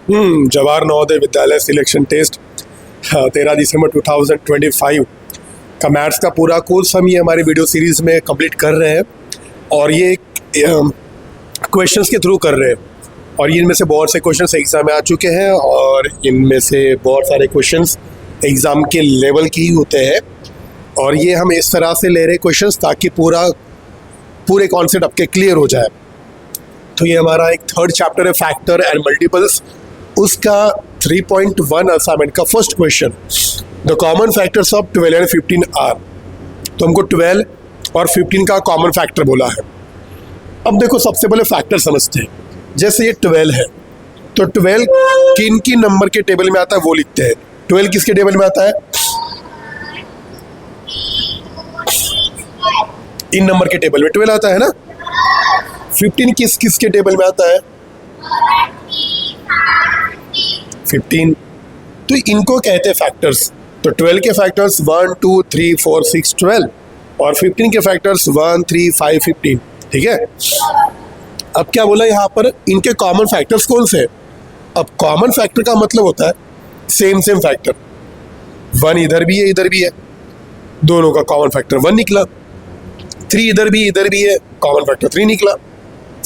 Jawahar Navodaya Vidyalaya selection test 13 दिसंबर 2025 का maths का पूरा कोर्स हम ये हमारी वीडियो सीरीज़ में कंप्लीट कर रहे हैं और ये क्वेश्चंस के थ्रू कर रहे हैं और इनमें से बहुत से क्वेश्चंस एग्ज़ाम में आ चुके हैं और इनमें से बहुत सारे क्वेश्चंस एग्ज़ाम के लेवल के ही होते हैं और ये हम इस तरह से ले रहे क्वेश्चंस ताकि पूरे कॉन्सेप्ट आपके क्लियर हो जाए। तो ये हमारा एक थर्ड चैप्टर है फैक्टर एंड मल्टीपल्स, उसका 3.1 असाइनमेंट का first question, the common factors of 12 and 15 are. तो हमको 12 और 15 का कॉमन फैक्टर बोला है। अब देखो सबसे पहले फैक्टर समझते हैं। जैसे ये 12 है तो 12 किन की नंबर के टेबल में आता है वो लिखते हैं। 12 किसके टेबल में आता है? इन नंबर के टेबल में 12 आता है ना। 15 किसके टेबल में आता है? 15। तो इनको कहते हैं फैक्टर्स। तो 12 के फैक्टर्स 1 2 3 4 6 12 और 15 के फैक्टर्स 1 3 5 15। ठीक है। अब क्या बोला यहाँ पर, इनके कॉमन फैक्टर्स कौन से हैं? अब कॉमन फैक्टर का मतलब होता है सेम फैक्टर। 1 इधर भी है इधर भी है, दोनों का कॉमन फैक्टर 1 निकला। 3 इधर भी है, कॉमन फैक्टर 3 निकला।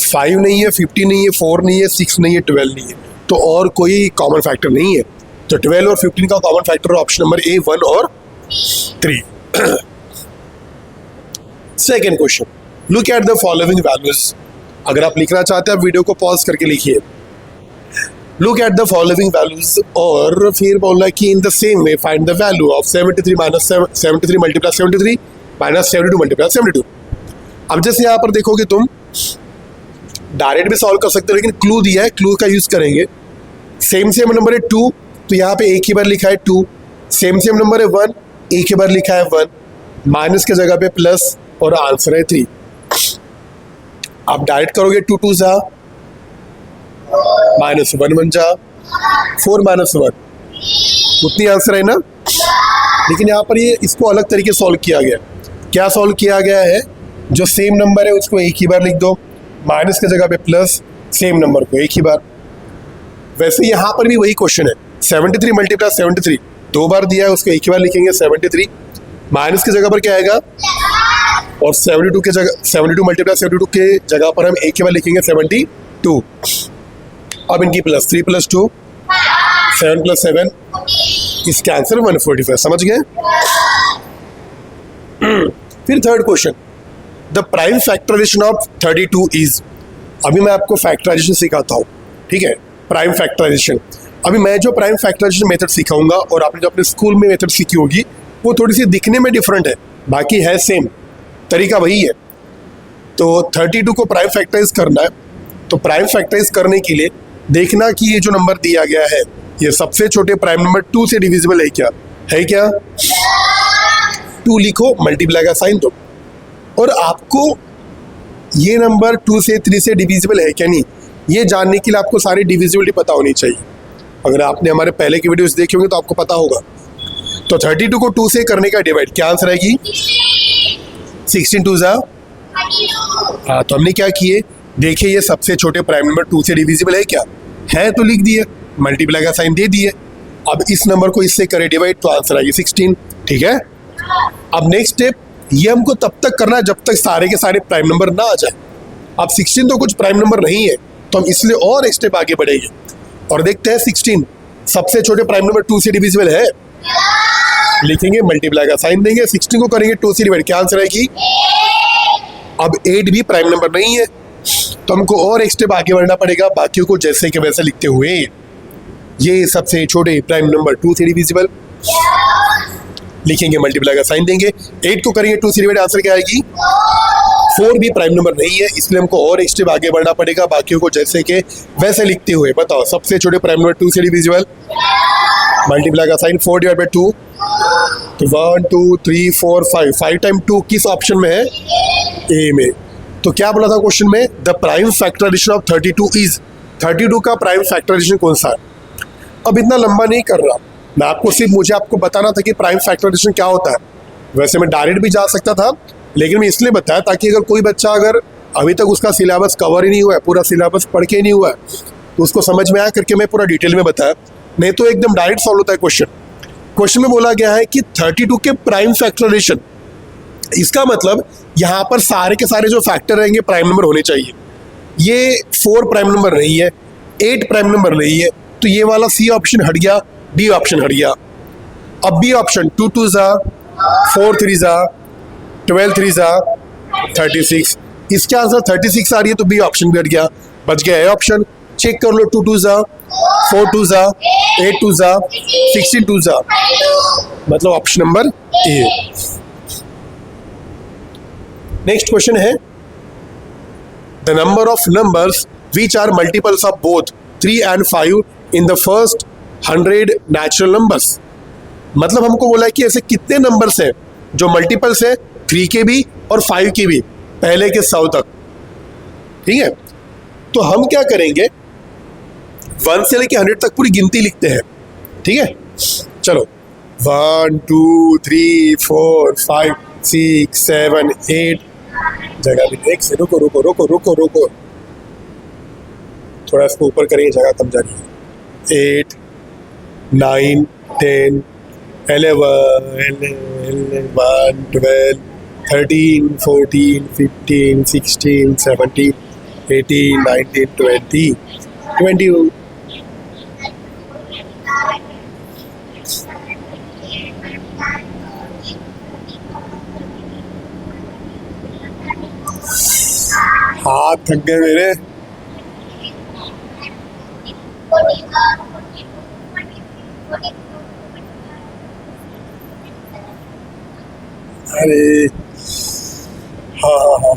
5 नहीं है, 50 नहीं है, 4 नहीं है, 6 नहीं है, 12 नहीं है, तो और कोई कॉमन फैक्टर नहीं है। तो 12 और 15 का कॉमन फैक्टर ऑप्शन नंबर ए 1 और 3। Second question, look at the following values. अगर आप लिखना चाहते हैं आप वीडियो को पॉज करके लिखिए। Look at the following values और फिर बोलना है कि in the same way find the value of 73 minus 73 multiply 73 minus 72 multiply 72। अब जैसे यहाँ पर देखोगे तुम डायरेक्ट भी सॉल्व कर सकते हो, लेकिन क्लू दिया है, क्लू का यूज करेंगे। सेम नंबर है 2, तो यहाँ पे एक ही बार लिखा है 2। सेम नंबर है 1, एक ही बार लिखा है 1, माइनस के जगह पे प्लस और आंसर है 3। आप डायरेक्ट करोगे 2 2 जा माइनस 1 1 जा 4 माइनस 1, उतनी आंसर है ना। लेकिन यहाँ पर ये इसको अलग तरीके सॉल्व किया गया। क्या सॉल्व किया गया है? जो सेम नंबर है उसको एक ही बार लिख दो, माइनस के जगह पे प्लस, सेम नंबर को एक ही बार। वैसे यहाँ पर भी वही क्वेश्चन है, 73 मल्टीप्लाई 73 2 बार दिया है, उसको एक ही बार लिखेंगे 73, माइनस की जगह पर क्या आएगा और 72 के जगह 72 मल्टीप्लाई 72 के जगह पर हम एक ही बार लिखेंगे 72। अब इनकी प्लस 3 प्लस 2 7 प्लस 7, इसका आंसर 145। समझ गए? फिर third question, the prime factorization of 32 is. अभी मैं आपको फैक्टराइजेशन सिखाता हूँ, ठीक है। प्राइम फैक्टराइजेशन, अभी मैं जो प्राइम फैक्टराइजेशन मेथड सिखाऊंगा और आपने जो अपने स्कूल में मेथड सीखी होगी वो थोड़ी सी दिखने में डिफरेंट है, बाकी है सेम, तरीका वही है। तो 32 को प्राइम फैक्टराइज करना है, तो प्राइम फैक्टराइज करने के लिए देखना कि ये जो नंबर दिया गया है ये सबसे छोटे प्राइम नंबर 2 से डिविजिबल है क्या? है क्या? 2 लिखो, मल्टीप्लाई का साइन दो, और आपको ये नंबर 2 से 3 से डिविजिबल है क्या नहीं, ये जानने के लिए आपको सारी डिविजिबिलिटी पता होनी चाहिए। अगर आपने हमारे पहले की वीडियोस देखे होंगे तो आपको पता होगा। तो 32 को 2 से करने का डिवाइड, क्या आंसर आएगी? 16 2 जा। हाँ, तो हमने क्या किए, देखिए ये सबसे छोटे प्राइम नंबर 2 से डिविजिबल है क्या? है, तो लिख दिए, मल्टीप्लाई का साइन दे दिए। अब इस नंबर को इससे करे डिवाइड तो आंसर आएगी 16। ठीक है। अब नेक्स्ट स्टेप, ये हमको तब तक करना है जब तक सारे के सारे प्राइम नंबर ना आ जाए। अब 16 तो कुछ प्राइम नंबर नहीं है, तो हम इसलिए और एक स्टेप आगे बढ़ेंगे और देखते हैं 16 सबसे छोटे प्राइम नंबर 2 से डिविजिबल है, लिखेंगे, मल्टीप्लाई का साइन देंगे, 16 को करेंगे 2 से डिवाइड, क्या आंसर आएगी? अब 8 भी प्राइम नंबर नहीं है, तो हमको और एक स्टेप आगे बढ़ना पड़ेगा, बाकियों को जैसे के वैसे लिखते हुए। ये सबसे छोटे प्राइम नंबर 2 से डिविजिबल, लिखेंगे, मल्टीप्लाई का साइन देंगे, 8 को करेंगे 2 से डिवाइड, आंसर क्या आएगी? 4 भी प्राइम नंबर नहीं है, इसलिए हमको और एक स्टेप आगे बढ़ना पड़ेगा, बाकियों को जैसे के वैसे लिखते हुए। बताओ सबसे छोटे प्राइम नंबर 2 से डिविजिबल, मल्टीप्लाई का साइन, 4 डिवाइड बाय 2, तो 1 2 3 4 5, 5 टाइम 2 किस ऑप्शन में है? ए में। तो क्या बोला था क्वेश्चन में? The prime factorization of 32 is. 32 का प्राइम फैक्टराइजेशन कौन सा है? अब इतना लंबा नहीं कर रहा मैं, आपको सिर्फ मुझे आपको बताना था कि प्राइम फैक्टराइजेशन क्या होता है। वैसे मैं डायरेक्ट भी जा सकता था, लेकिन मैं इसलिए बताया ताकि अगर कोई बच्चा अगर अभी तक उसका सिलेबस कवर ही नहीं हुआ है, पूरा सिलेबस पढ़ के ही नहीं हुआ है, तो उसको समझ में आया करके मैं पूरा डिटेल में बताया, नहीं तो एकदम डायरेक्ट सॉल्व होता है क्वेश्चन। क्वेश्चन में बोला गया है कि 32 के प्राइम फैक्टराइजेशन, इसका मतलब यहाँ पर सारे के सारे जो फैक्टर रहेंगे प्राइम नंबर होने चाहिए। ये 4 प्राइम नंबर नहीं है, 8 प्राइम नंबर नहीं है, तो ये वाला सी ऑप्शन हट गया, डी ऑप्शन हट गया। अब बी ऑप्शन 2 2 जा 4 3 जा 12 3 जा 36, इसके आंसर 36 आ रही है, तो बी ऑप्शन भी हट गया, बच गया ए ऑप्शन। चेक कर लो, 2 2 जा 4 2 जा 8 2 जा 16 2 जा, मतलब option number A. Next question है the number of numbers which are multiples of both 3 and 5 in the first 100 natural numbers. मतलब हमको बोला है कि ऐसे कितने नंबर्स हैं जो मल्टीपल्स है 3 के भी और 5 के भी, पहले के 100 तक। ठीक है, तो हम क्या करेंगे, 1 से लेके 100 तक पूरी गिनती लिखते हैं। ठीक है, चलो 1 2 3 4 5 6 7 8, जगह भी एक से रुको रुको रुको रुको रुको, थोड़ा इसको ऊपर करेंगे, जगह कम जा रही है। 8 9 10 11 12 13 14 15 16 17 18 19 20 21। हाथ थक गए मेरे। अरे हाँ हाँ हाँ,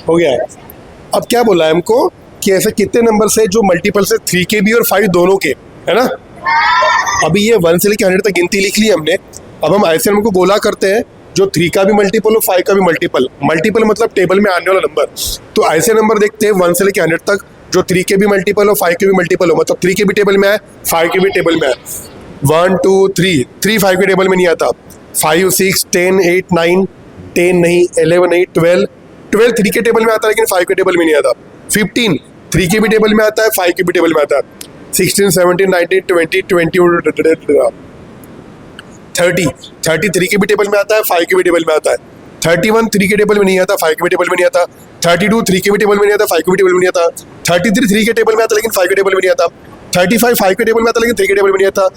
हो गया। अब क्या बोला है हमको कि ऐसे कितने नंबर से जो मल्टीपल से 3 के भी और 5 दोनों के, है ना। अभी ये 1 से लेकर 100 तक गिनती लिख ली हमने। अब हम ऐसे नंबर को गोला करते हैं जो 3 का भी मल्टीपल और 5 का भी मल्टीपल। मल्टीपल मतलब टेबल में आने वाला नंबर। तो ऐसे नंबर देखते हैं 1 से लेकर 100 तक जो 3 के भी मल्टीपल और 5 के भी मल्टीपल हो, मतलब 3 के भी टेबल में है, 5 के भी टेबल में है। 1 2 3, 3 5 के टेबल में नहीं आता। 5 6 10 8 9, 10 नहीं, 11 नहीं, 12 3 के टेबल में आता है लेकिन 5 के टेबल में नहीं आता। 15 3 के भी टेबल में आता है, 5 के भी टेबल में आता है। 16 17 19 20 30 3 के भी टेबल में आता है, 5 के भी टेबल में आता है। 31 3 के टेबल में नहीं आता, 5 के भी टेबल में नहीं आता। 32 3 के भी टेबल में नहीं आता, 5 के भी टेबल में नहीं आता। 33 3 के टेबल में आता लेकिन 5 के टेबल में नहीं आता। 35 5 के टेबल में आता लेकिन 3 के टेबल में नहीं आता।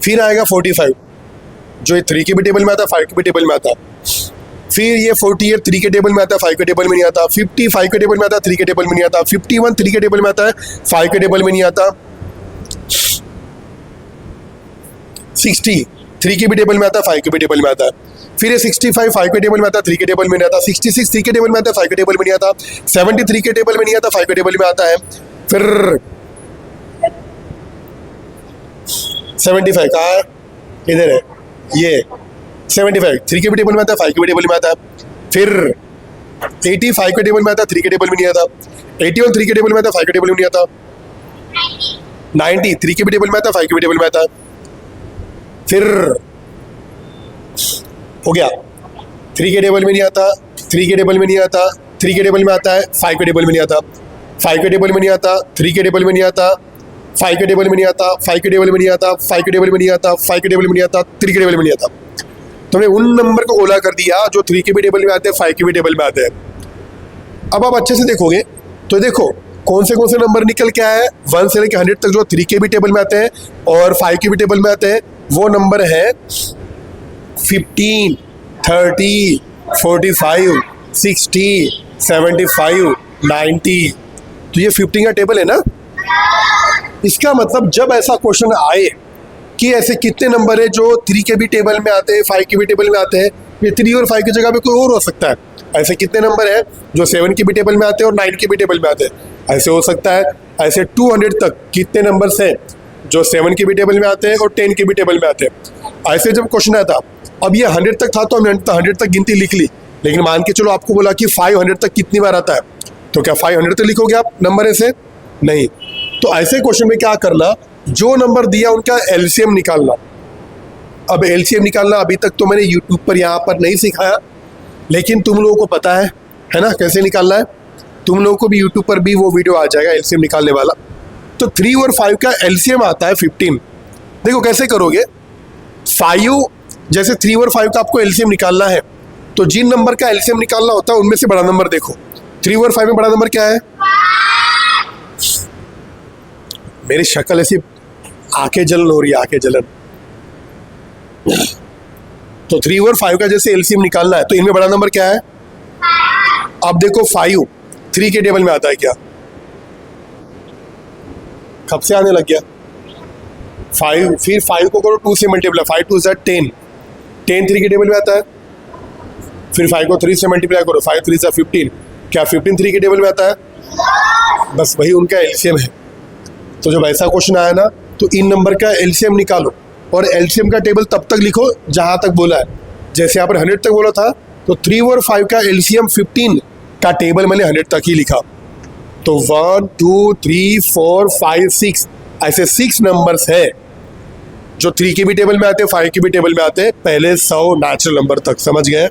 फिर आएगा 45 जो 3 के भी टेबल में आता है, 5 के भी टेबल में आता है। फिर ये 48 3 के टेबल में आता है, 5 के टेबल में नहीं आता। 50 5 के टेबल में आता है, 3 के टेबल में नहीं आता। 51 3 के टेबल में आता है, 5 के टेबल में नहीं आता। 60 3 के भी टेबल में आता है, 5 के भी टेबल में आता है। फिर ये 65 5 के टेबल में आता है, 3 के टेबल में नहीं आता। 66 3 के टेबल में आता है, 5 के टेबल में नहीं आता। 73 के टेबल में नहीं आता, 5 के टेबल में आता है। फिर 75 कहाँ है, इधर है ये 75 3 के भी टेबल में आता है, 5 के भी टेबल में आता है। फिर 80 5 के टेबल में आता है, 3 के टेबल में नहीं आता। 81 3 के टेबल में आता है, 5 के टेबल में नहीं आता। 90 3 के भी टेबल में आता है, 5 के भी टेबल में आता है। फिर हो गया 3 के टेबल में नहीं आता, 3 के टेबल में नहीं आता, 3 के टेबल में आता है, 5 के टेबल में नहीं आता। 5 के टेबल में नहीं आता, 3 के टेबल में नहीं आता, 5 के टेबल में नहीं आता, 5 के टेबल में नहीं आता, 5 के टेबल में नहीं आता, 5 के टेबल में नहीं आता, 3 के टेबल में नहीं आता। तो हमने उन नंबर को गोला कर दिया जो 3 के भी टेबल में आते हैं, 5 के भी टेबल में आते हैं। अब आप अच्छे से देखोगे तो देखो कौन से नंबर निकल के आया है 1 से लेकर 100 तक जो 3 के भी टेबल में आते हैं और 5 के भी टेबल में आते हैं। वो नंबर है 15, 30, 45, 60, 75, 90। तो ये 15 का टेबल है ना। इसका मतलब जब ऐसा क्वेश्चन आए कि ऐसे कितने नंबर है जो 3 के भी टेबल में आते हैं, 5 के भी टेबल में आते हैं, ये 3 और 5 की जगह पे कोई और हो सकता है। ऐसे कितने नंबर है जो 7 के भी टेबल में आते हैं और 9 के भी टेबल में आते हैं, ऐसे हो सकता है। ऐसे 200 तक कितने नंबर्स हैं जो 7 के भी टेबल में आते हैं और 10 के भी टेबल में आते हैं। ऐसे जब क्वेश्चन आया था, अब ये 100 तक था तो हमने 100 तक गिनती लिख ली, लेकिन मान के चलो आपको बोला कि 500 तक कितनी बार आता है, तो क्या 500 तक लिखोगे आप नंबर ऐसे? नहीं। तो ऐसे क्वेश्चन में क्या करना, जो नंबर दिया उनका एलसीएम निकालना। अब एलसीएम निकालना अभी तक तो मैंने यूट्यूब पर यहाँ पर नहीं सिखाया, लेकिन तुम लोगों को पता है ना कैसे निकालना है। तुम लोगों को भी यूट्यूब पर भी वो वीडियो आ जाएगा एलसीएम निकालने वाला। तो 3 और 5 का एलसीएम आता है 15। देखो कैसे करोगे, 5 जैसे 3 और 5 का आपको एलसीएम निकालना है, तो जिन नंबर का एलसीएम निकालना होता है उनमें से बड़ा नंबर देखो। 3 और 5 में बड़ा नंबर क्या है? मेरी शक्ल ऐसी आंखें जलन हो रही है, आंखें जलन। तो 3 और 5 का जैसे एलसीएम निकालना है, तो इनमें बड़ा नंबर क्या है? अब देखो 5 3 के टेबल में आता है क्या? कब से आने लग गया 5? फिर 5 को करो 2 से मल्टीप्लाई, 5 2 ज़ा 10, 10 3 के टेबल में आता है। फिर 5 को 3 से मल्टीप्लाई करो, 5 3 ज़ा 15, क्या 15 3 के टेबल में आता है? बस वही उनका एलसीएम है। तो जब ऐसा क्वेश्चन आया ना, तो इन नंबर का एलसीएम निकालो और एलसीएम का टेबल तब तक लिखो जहां तक बोला है। जैसे यहाँ पर 100 तक बोला था, तो 3 और 5 का एलसीएम 15 का टेबल मैंने 100 तक ही लिखा। तो 1 2 3 4 5 6 ऐसे 6 नंबर्स है जो 3 के भी टेबल में आते हैं, 5 के भी टेबल में आते हैं, पहले 100 नेचुरल नंबर तक। समझ गए?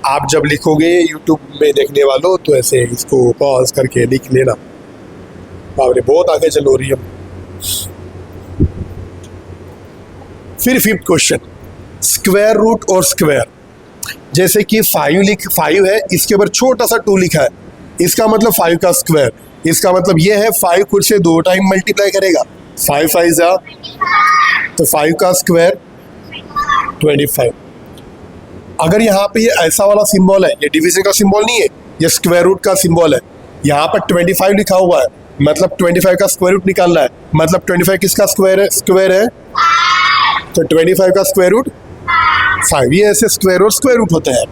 आप जब लिखोगे यूट्यूब में देखने वालों, तो ऐसे इसको पॉज करके लिख लेना। बाबरे बहुत आगे चल हो रही है। फिर 5th क्वेश्चन, स्क्वायर रूट और स्क्वायर। जैसे कि 5 है, इसके ऊपर छोटा सा 2 लिखा है, इसका मतलब 5 का स्क्वायर। इसका मतलब ये है 5 खुद से 2 टाइम मल्टीप्लाई करेगा, 5 5 ज़ा, तो 5 का स्क्वायर 25। अगर यहाँ पे ये ऐसा वाला सिंबल है, ये डिवीजन का सिंबल नहीं है, ये स्क्वायर रूट का सिंबल है। यहाँ पर 25 लिखा हुआ है, मतलब 25 का स्क्वायर रूट निकालना है। मतलब 25 किसका स्क्वायर है? स्क्वायर है, तो 25 का स्क्वायर रूट 5। ये ऐसे स्क्वायर और स्क्वायर रूट होते हैं।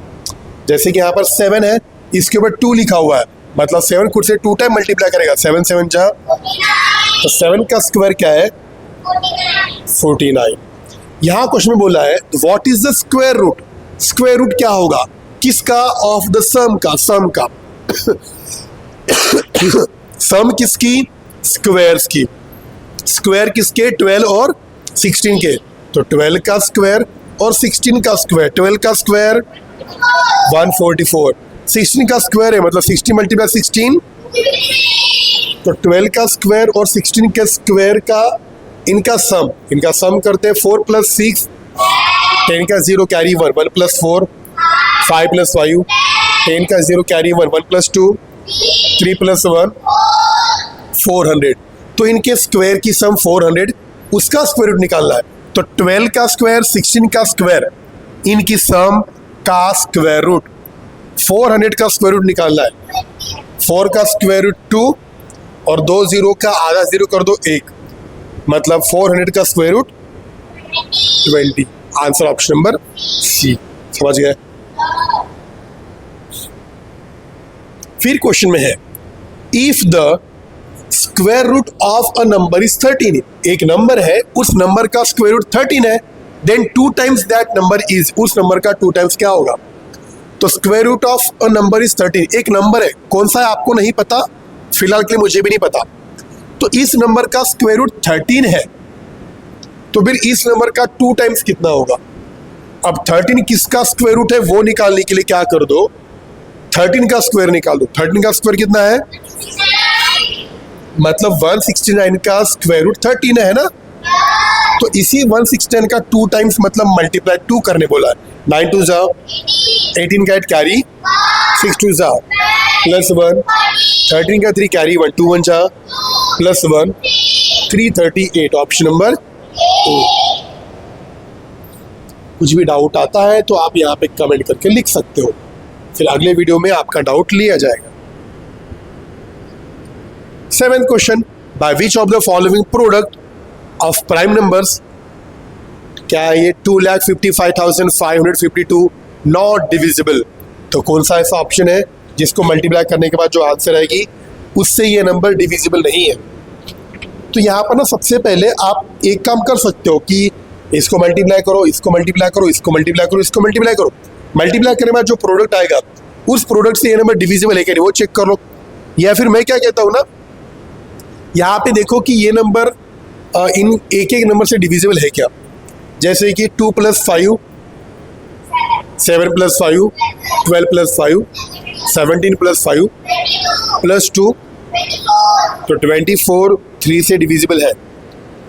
जैसे कि यहाँ पर 7 है, इसके ऊपर 2 लिखा हुआ है, मतलब 7 खुद से 2 टाइम मल्टीप्लाई करेगा, 7 7 जा, तो 7 का स्क्वायर क्या है? 49। यहाँ क्वेश्चन में बोला है what is the square root. Square root क्या होगा? किसका? ऑफ द सम का, सम का। सम किसकी? स्क्वायर्स की। स्क्वायर किसके? 12 और 16 के। तो 12 का स्क्वायर और 16 का स्क्वायर, 12 का स्क्वायर 144, 16 का स्क्वायर है, मतलब 60 मल्टीप्लाई 16, तो 12 का स्क्वायर और 16 के स्क्वायर का इनका सम करते हैं 4 + 6, 10 का 0 कैरी 1, 1 + 4, 5 + 5, 10 का 0 कैरी 1, 1 + 2, 3 + 1, 400। तो इनके स्क्वायर की सम 400, उसका स्क्वायर रूट निकालना है। तो 12 का स्क्वायर, 16 का स्क्वायर, इनकी सम का स्क्वायर रूट, 400 का स्क्वायर रूट निकालना है। 4 का स्क्वायर रूट 2 और 2 0 का आधा 0 कर दो 1, मतलब 400 का square root 20। Answer option number C. समझ गए? फिर क्वेश्चन में है if the square root of a number is 13। एक नंबर है, उस नंबर का स्क्वायर रूट 13 है, then 2 times that number is, उस नंबर का 2 टाइम्स क्या होगा? तो square root of a number is 13, एक नंबर है, कौन सा है आपको नहीं पता, फिलहाल के लिए मुझे भी नहीं पता। तो इस नंबर का स्क्वायर रूट 13 है, तो फिर इस नंबर का 2 टाइम्स कितना होगा? अब 13 किसका स्क्वायर रूट है वो निकालने के लिए क्या कर दो, 13 का स्क्वायर निकाल दो। 13 का स्क्वायर कितना है? मतलब 169 का स्क्वायर रूट 13 है ना। तो इसी 169 का 2 टाइम्स मतलब मल्टीप्लाई 2 करने बोला है। 9 2 जा 18 का 8 कैरी, 6 2 जा +1, 13 का 3 कैरी 1 2 1 जा +1, 338। ऑप्शन नंबर ए। कुछ भी डाउट आता है तो आप यहाँ पे कमेंट करके लिख सकते हो, फिर अगले वीडियो में आपका डाउट लिया जाएगा। 7th question, by which of the following product of prime numbers, क्या है ये 2,55,552 नॉट डिविजिबल, तो कौन सा ऐसा ऑप्शन है जिसको मल्टीप्लाई करने के बाद जो आंसर आएगी उससे ये नंबर डिविजिबल नहीं है। तो यहाँ पर ना सबसे पहले आप एक काम कर सकते हो कि इसको मल्टीप्लाई करो, इसको मल्टीप्लाई करो, इसको मल्टीप्लाई करो, इसको मल्टीप्लाई करो। मल्टीप्लाई करने के बाद जो प्रोडक्ट आएगा उस प्रोडक्ट से ये नंबर डिविजिबल है क्या नहीं वो चेक कर लो। या फिर मैं क्या कहता हूँ ना, यहाँ पे देखो कि ये नंबर इन एक एक नंबर से डिविजिबल है क्या। जैसे कि 2 + 5, 7 + 5, 12 + 5, 17 + 5 + 2, तो 24 3 से डिविजिबल है।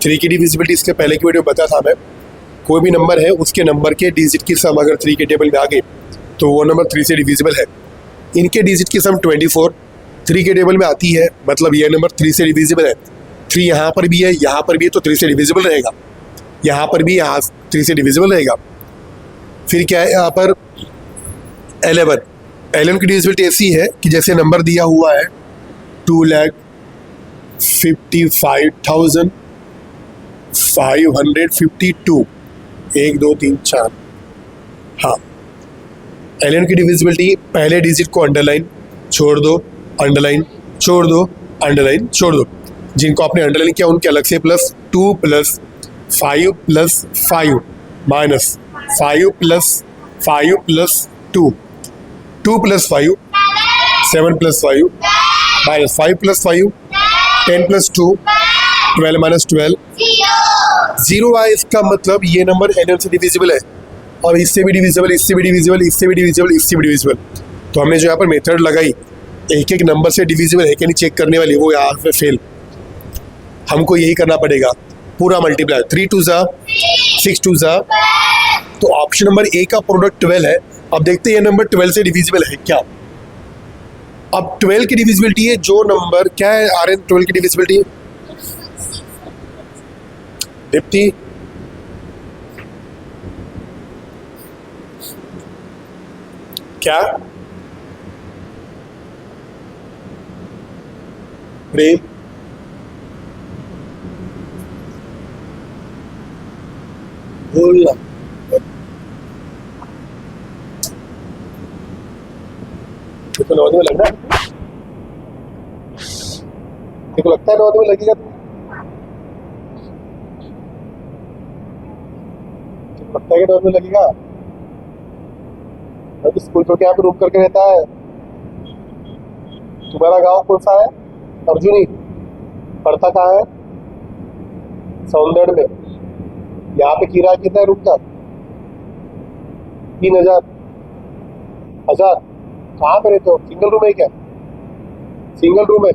3 की डिविजिबिलिटी इसके पहले की वीडियो बता था मैं। कोई भी नंबर है उसके नंबर के डिजिट की सम अगर 3 के टेबल में आ गई तो वो नंबर 3 से डिविजिबल है। इनके डिजिट की सम 24 3 के टेबल में आती है, मतलब ये नंबर 3 से डिविजिबल है। 3 यहाँ पर भी है, यहाँ पर भी है, तो 3 से डिविजिबल रहेगा। यहाँ पर भी यहाँ 3 से डिविजिबल रहेगा। फिर क्या है यहाँ पर 11 की डिविजिबिलिटी ऐसी है कि जैसे नंबर दिया हुआ है 2,55,552, 1 2 3 4, हाँ 11 की डिविजिबिलिटी पहले डिजिट को अंडरलाइन छोड़ दो, अंडरलाइन छोड़ दो, अंडरलाइन छोड़ दो। जिनको आपने अंडरलाइन किया उनके अलग से प्लस 2 + 5 + 5 माइनस 5 + 5 + 2, 2 + 5, 7 + 5 माइनस 5 + 5, 10 + 2, 12 - 12, 0 आए। इसका मतलब ये नंबर NN से डिविजिबल है और इससे भी डिविजिबल, इससे भी डिविजिबल, इससे भी डिविजिबल, इससे भी डिविजिबल। तो हमने जो यहाँ पर मेथड लगाई एक एक नंबर से डिविजिबल है कि नहीं चेक करने वाली, वो यहाँ पे फेल। हमको यही करना पड़ेगा, पूरा मल्टीप्लाई 3 2 ज़ा 6 2 ज़ा। तो ऑप्शन नंबर ए का प्रोडक्ट 12 है। अब देखते हैं ये नंबर 12 से डिविजिबल है क्या। अब 12 की डिविजिबिलिटी है, जो नंबर क्या है RN 12 की डिविजिबिलिटी दीप्ति क्या प्रेम बोलना देखो नौकरी में लग रहा है, देखो लगता है नौकरी में लगेगा, लगता है कि नौकरी में लगेगा। अभी स्कूल छोड़ के यहाँ पे रूम करके रहता है। तुम्हारा गांव कौन सा है? अर्जुनी। पढ़ता कहाँ है? सौंदर्य में। यहाँ पे किराया कितना है रूम का? 3,000 1000। कहाँ पे रहते हो? सिंगल रूम है क्या? सिंगल रूम है,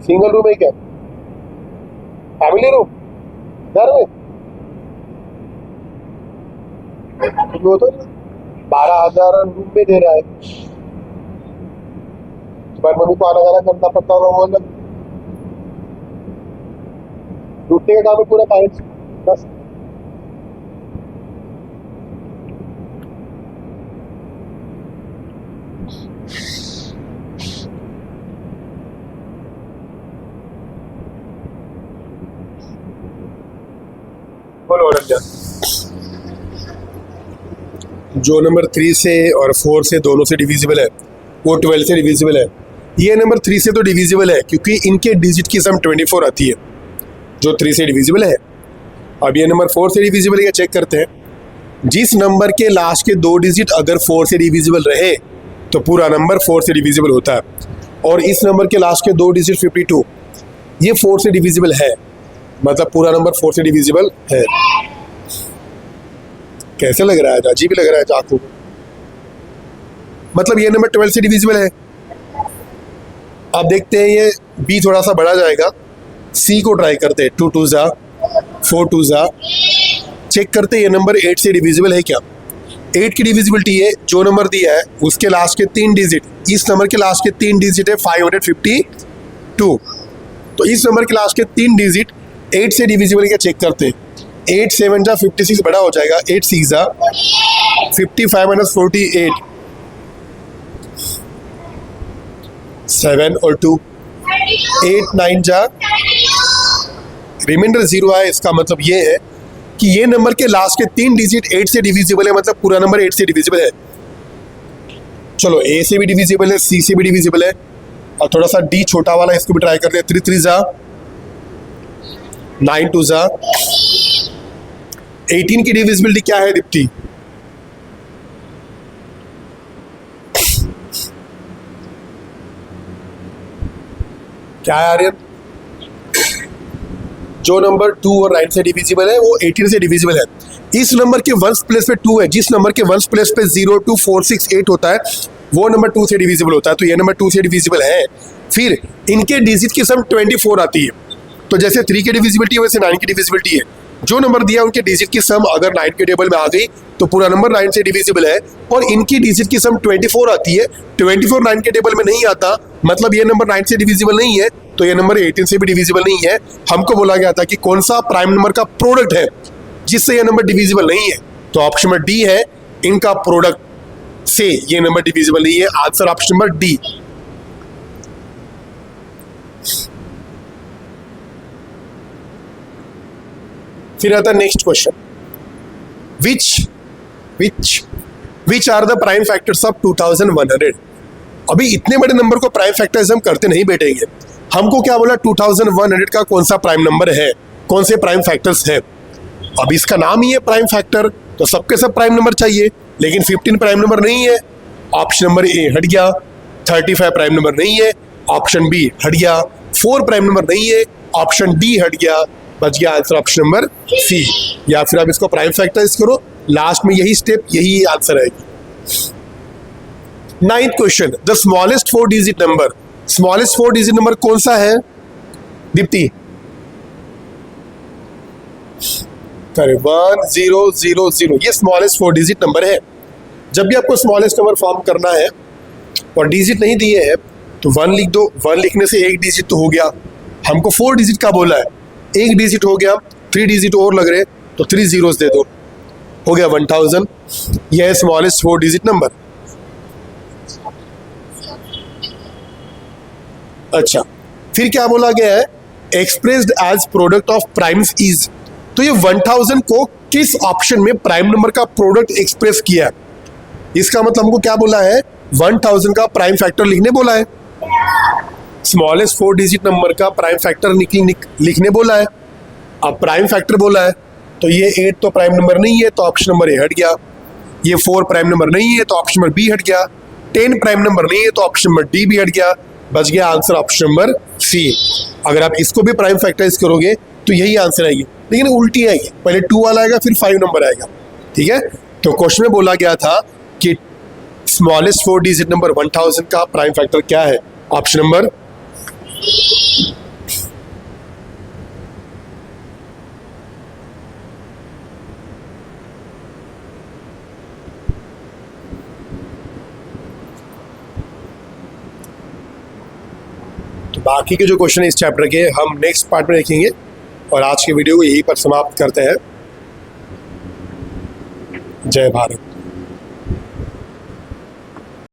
सिंगल रूम है क्या? फैमिली रूम घर में? वो तो 12,000 रूम में दे रहा है। तुम्हारी मम्मी को आना जाना करना पड़ता होगा, वो अलग। लूटने का काम है पूरा पेरेंट्स बस। बोलो रंजन। जो नंबर 3 से और 4 से दोनों से डिविजिबल है वो 12 से डिविजिबल है। ये नंबर 3 से तो डिविजिबल है क्योंकि इनके डिजिट की सम 24 आती है, जो 3 से डिविजिबल है। अब ये नंबर 4 से डिविजिबल है क्या चेक करते हैं। जिस नंबर के लास्ट के 2 डिजिट अगर 4 से डिविजिबल रहे तो पूरा नंबर 4 से डिविजिबल होता है। और इस नंबर के लास्ट के 2 डिजिट 52 ये 4 से डिविजिबल है, मतलब पूरा नंबर 4 से डिविजिबल है। कैसे लग रहा है? अजीब लग रहा है आपको। मतलब ये नंबर 12 से डिविजिबल है। अब देखते हैं ये B थोड़ा सा बढ़ा जाएगा, C को ट्राई करते हैं। 2 2 ज़ा 4 2 ज़ा चेक करते हैं ये नंबर 8 से डिविजिबल है क्या। 8 की डिविजिबिलिटी है, जो नंबर दिया है उसके लास्ट के 3 डिजिट, इस नंबर के लास्ट के 3 डिजिट है 552। तो इस नंबर के लास्ट के 3 डिजिट 8 से डिविजिबल क्या चेक करते हैं। 8 7 जा 56 बड़ा हो जाएगा, 8 6 जा 55 माइनस 48, 7 और 2, 8 9 जा रिमाइंडर 0 आए। इसका मतलब ये है कि ये नंबर के लास्ट के 3 डिजिट 8 से डिविजिबल है, मतलब पूरा नंबर 8 से डिविजिबल है। चलो ए से भी डिविजिबल है, सी से भी डिविजिबल है, और थोड़ा सा डी छोटा वाला इसको भी ट्राई करते हैं। 3 3 जा 9 2 जा 18 की डिविजिबिलिटी क्या है दीप्ति? क्या है आर्यन? जो नंबर 2 और 9 से डिविजिबल है वो 18 से डिविजिबल है। इस नंबर के वंस प्लेस पे 2 है, जिस नंबर के वंस प्लेस पे 0 2 4 6 8 होता है वो नंबर 2 से डिविजिबल होता है, तो ये नंबर 2 से डिविजिबल है। फिर इनके डिजिट की सम 24 आती है, तो जैसे 3 की डिविजिबिलिटी है वैसे 9 की डिविजिबिलिटी है। जो नंबर दिया उनके डिजिट की सम अगर 9 के टेबल में आ गई तो पूरा नंबर 9 से डिविजिबल है, और इनकी डिजिट की सम 24 आती है। 24 9 के टेबल में नहीं आता, मतलब ये नंबर 9 से डिविजिबल नहीं है, तो ये नंबर 18 से भी डिविजिबल नहीं है। हमको बोला गया था कि कौन सा प्राइम नंबर का प्रोडक्ट है जिससे ये नंबर डिविजिबल नहीं है, तो ऑप्शन नंबर डी है, इनका प्रोडक्ट से ये नंबर डिविजिबल नहीं है। Answer option number D. फिर आता है next question, which are the prime factors of 2100। अभी इतने बड़े नंबर को प्राइम फैक्टर्स हम करते नहीं बैठेंगे। हमको क्या बोला, 2100 का कौन सा प्राइम नंबर है, कौन से प्राइम फैक्टर्स है। अब इसका नाम ही है प्राइम फैक्टर, तो सबके सब प्राइम नंबर चाहिए, लेकिन 15 प्राइम नंबर नहीं है, ऑप्शन नंबर ए हट गया। 35 प्राइम नंबर नहीं है, ऑप्शन बी हट गया। 4 प्राइम नंबर नहीं है, ऑप्शन डी हट गया। बच गया आंसर ऑप्शन नंबर सी। या फिर आप इसको प्राइम फैक्टराइज करो, लास्ट में यही स्टेप, यही आंसर आएगी। 9th question, the smallest 4 digit number. Smallest 4 digit number कौन सा है दीप्ति? 1000, ये स्मॉलेस्ट 4 डिजिट नंबर है। जब भी आपको स्मॉलेस्ट नंबर फॉर्म करना है और डिजिट नहीं दिए हैं तो 1 लिख दो। 1 लिखने से एक डिजिट तो हो गया, हमको 4 डिजिट का बोला है, एक डिजिट हो गया, 3 डिजिट और लग रहे तो 3 zeros दे दो, हो गया 1000। यह है स्मॉलेस्ट 4 डिजिट नंबर। अच्छा, फिर क्या बोला गया है, expressed as product of primes is. तो ये 1000 को किस ऑप्शन में प्राइम नंबर का प्रोडक्ट एक्सप्रेस किया है? इसका मतलब हमको क्या बोला है, 1000 का प्राइम फैक्टर लिखने बोला है, स्मॉलेस्ट 4 डिजिट नंबर का प्राइम फैक्टर लिखने बोला है। अब प्राइम फैक्टर बोला है तो ये 8 तो प्राइम नंबर नहीं है, तो ऑप्शन नंबर ए हट गया। ये 4 प्राइम नंबर नहीं है, तो ऑप्शन नंबर बी हट गया। 10 प्राइम नंबर नहीं है, तो ऑप्शन नंबर डी भी हट गया। बच गया आंसर ऑप्शन नंबर सी। अगर आप इसको भी प्राइम फैक्टराइज करोगे तो यही आंसर आएगी, लेकिन उल्टी आएगी, पहले 2 वाला आएगा फिर 5 नंबर आएगा। ठीक है, तो क्वेश्चन में बोला गया था कि स्मॉलेस्ट 4 डिजिट नंबर 1000 का प्राइम फैक्टर क्या है, ऑप्शन नंबर तो बाकी के जो क्वेश्चन है इस चैप्टर के हम नेक्स्ट पार्ट में देखेंगे, और आज के वीडियो को यहीं पर समाप्त करते हैं। जय भारत।